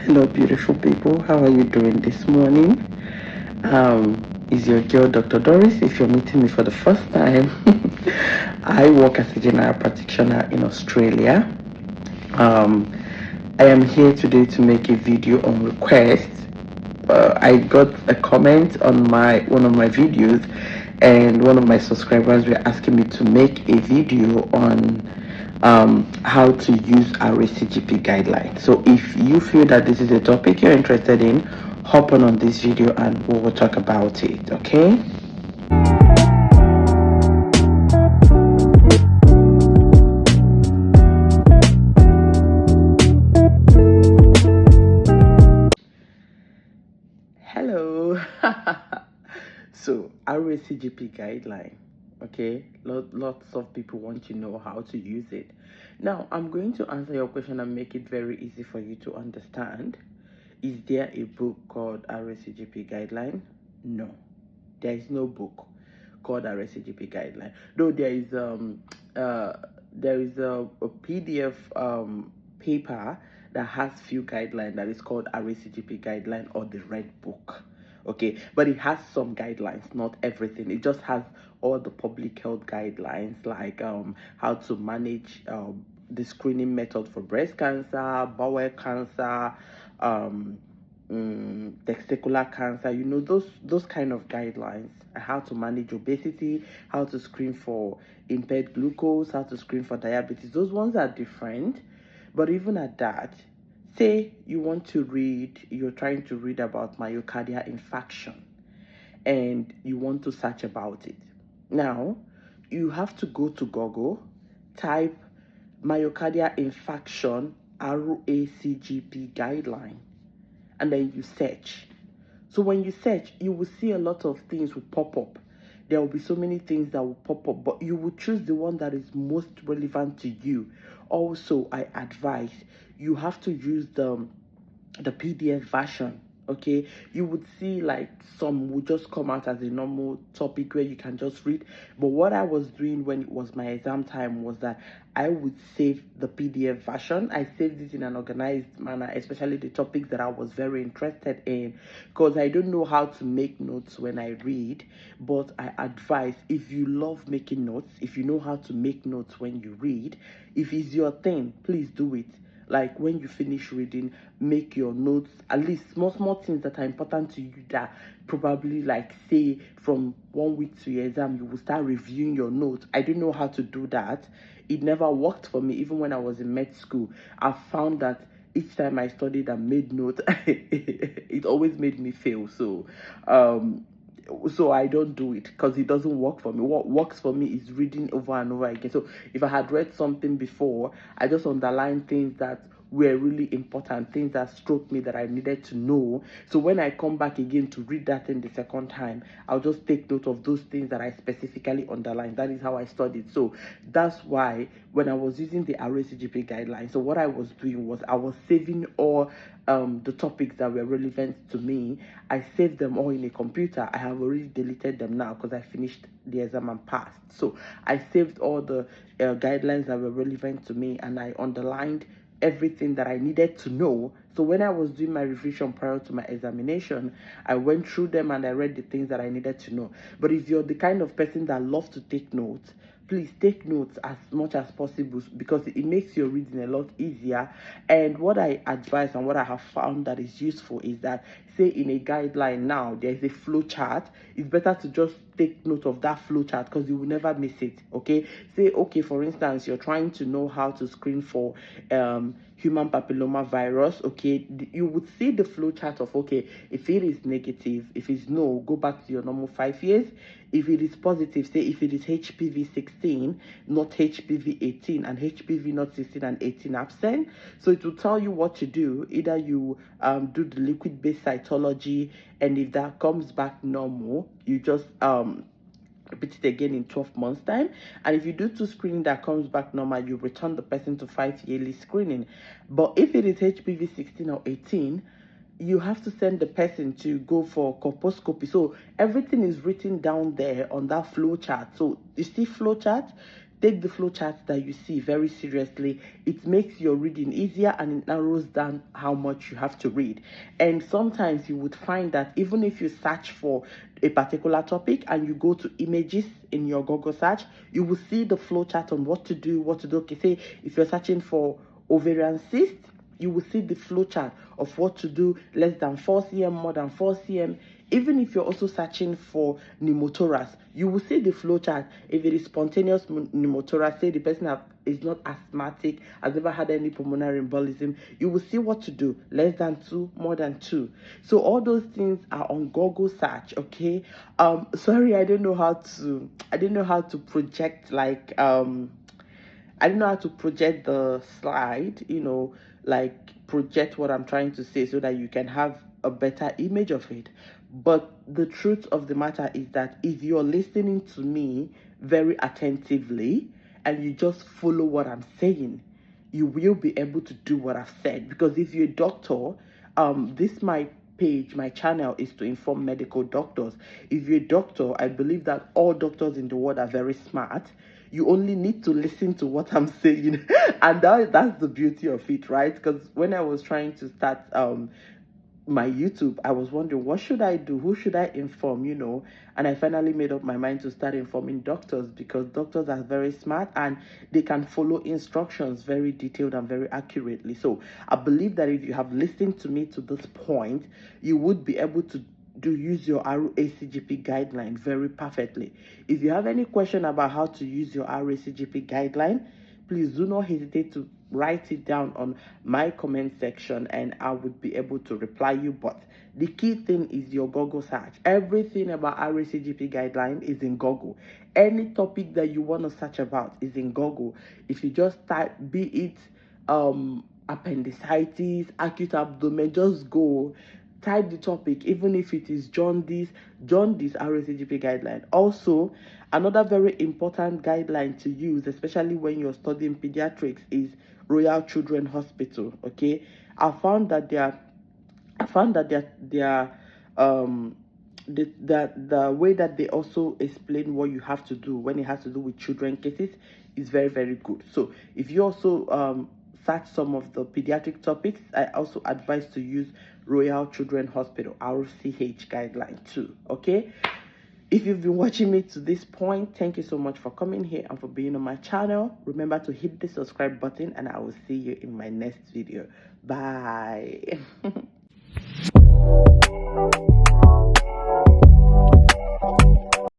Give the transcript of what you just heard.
Hello, beautiful people. How are you doing this morning? Is your girl Dr. Doris? If you're meeting me for the first time, I work as a general practitioner in Australia. I am here today to make a video on request. I got a comment on one of my videos, and one of my subscribers were asking me to make a video on how to use RACGP guideline. So if you feel that this is a topic you're interested in, hop on this video and we will talk about it. Okay. Hello. So RACGP guideline. Okay, lots of people want to know how to use it. Now I'm going to answer your question and make it very easy for you to understand. Is there a book called RACGP guideline? No, there is no book called RACGP guideline, though there is a PDF paper that has few guidelines that is called RACGP guideline or the red book. Okay, but it has some guidelines, not everything. It just has all the public health guidelines, like how to manage the screening method for breast cancer, bowel cancer, testicular cancer, you know, those kind of guidelines. How to manage obesity, how to screen for impaired glucose, how to screen for diabetes. Those ones are different. But even at that, say you're trying to read about myocardial infarction and you want to search about it. Now, you have to go to Google, type myocardial infarction RACGP guideline, and then you search. So when you search, you will see a lot of things will pop up. There will be so many things that will pop up, but you will choose the one that is most relevant to you. Also, I advise you have to use the PDF version. Okay, you would see like some would just come out as a normal topic where you can just read, but what I was doing when it was my exam time was that I would save the PDF version. I saved it in an organized manner, especially the topics that I was very interested in, because I don't know how to make notes when I read. But I advise, if you love making notes, if you know how to make notes when you read, if it's your thing, please do it. Like when you finish reading, make your notes, at least small things that are important to you, that probably, like, say from 1 week to your exam you will start reviewing your notes. I didn't know how to do that. It never worked for me. Even when I was in med school, I found that each time I studied and made notes, it always made me fail. So I don't do it because it doesn't work for me. What works for me is reading over and over again. So if I had read something before, I just underline things that were really important, things that struck me that I needed to know. So when I come back again to read that thing the second time, I'll just take note of those things that I specifically underlined. That is how I studied. So that's why when I was using the RACGP guidelines, so what I was doing was I was saving all the topics that were relevant to me. I saved them all in a computer. I have already deleted them now because I finished the exam and passed. So I saved all the guidelines that were relevant to me, and I underlined everything that I needed to know. So when I was doing my revision prior to my examination, I went through them and I read the things that I needed to know. But if you're the kind of person that loves to take notes, please take notes as much as possible, because it makes your reading a lot easier. And what I advise and what I have found that is useful is that, say in a guideline now there's a flow chart, it's better to just take note of that flow chart because you will never miss it. Okay, say, okay, for instance, you're trying to know how to screen for human papilloma virus. Okay, you would see the flow chart of, okay, if it is negative, if it's no, go back to your normal 5 years. If it is positive, say if it is HPV 16, not HPV 18, and HPV not 16 and 18 absent. So it will tell you what to do. Either you do the liquid-based cytology, and if that comes back normal, you just repeat it again in 12 months time. And if you do 2 screening that comes back normal, you return the person to 5 yearly screening. But if it is HPV 16 or 18, you have to send the person to go for colposcopy. So everything is written down there on that flow chart. So you see flow chart, take the flowcharts that you see very seriously. It makes your reading easier and it narrows down how much you have to read. And sometimes you would find that even if you search for a particular topic and you go to images in your Google search, you will see the flowchart on what to do. Okay, say if you're searching for ovarian cyst, you will see the flowchart of what to do: less than 4 cm, more than 4 cm. Even if you're also searching for pneumothorax, you will see the flowchart. If it is spontaneous pneumothorax, say the person is not asthmatic, has never had any pulmonary embolism, you will see what to do: less than 2, more than 2. So all those things are on Google search. Okay. Sorry, I don't know how to project, like I don't know how to project the slide, like project what I'm trying to say so that you can have a better image of it. But the truth of the matter is that if you're listening to me very attentively and you just follow what I'm saying, you will be able to do what I've said. Because if you're a doctor, my channel is to inform medical doctors. If you're a doctor, I believe that all doctors in the world are very smart. You only need to listen to what I'm saying. And that's the beauty of it, right? Because when I was trying to start my YouTube, I was wondering, what should I do? Who should I inform? And I finally made up my mind to start informing doctors, because doctors are very smart and they can follow instructions very detailed and very accurately. So I believe that if you have listened to me to this point, you would be able to use your RACGP guideline very perfectly. If you have any question about how to use your RACGP guideline, please do not hesitate to write it down on my comment section and I would be able to reply you. But the key thing is your Google search. Everything about RACGP guideline is in Google. Any topic that you want to search about is in Google. If you just type, be it appendicitis, acute abdomen, just go type the topic. Even if it is jaundice RACGP guideline. Also, another very important guideline to use, especially when you're studying pediatrics, is Royal Children's Hospital. Okay, I found that the way that they also explain what you have to do when it has to do with children cases is very, very good. So if you also search some of the pediatric topics, I also advise to use Royal Children's Hospital RCH guideline too. Okay. If you've been watching me to this point, thank you so much for coming here and for being on my channel. Remember to hit the subscribe button and I will see you in my next video. Bye.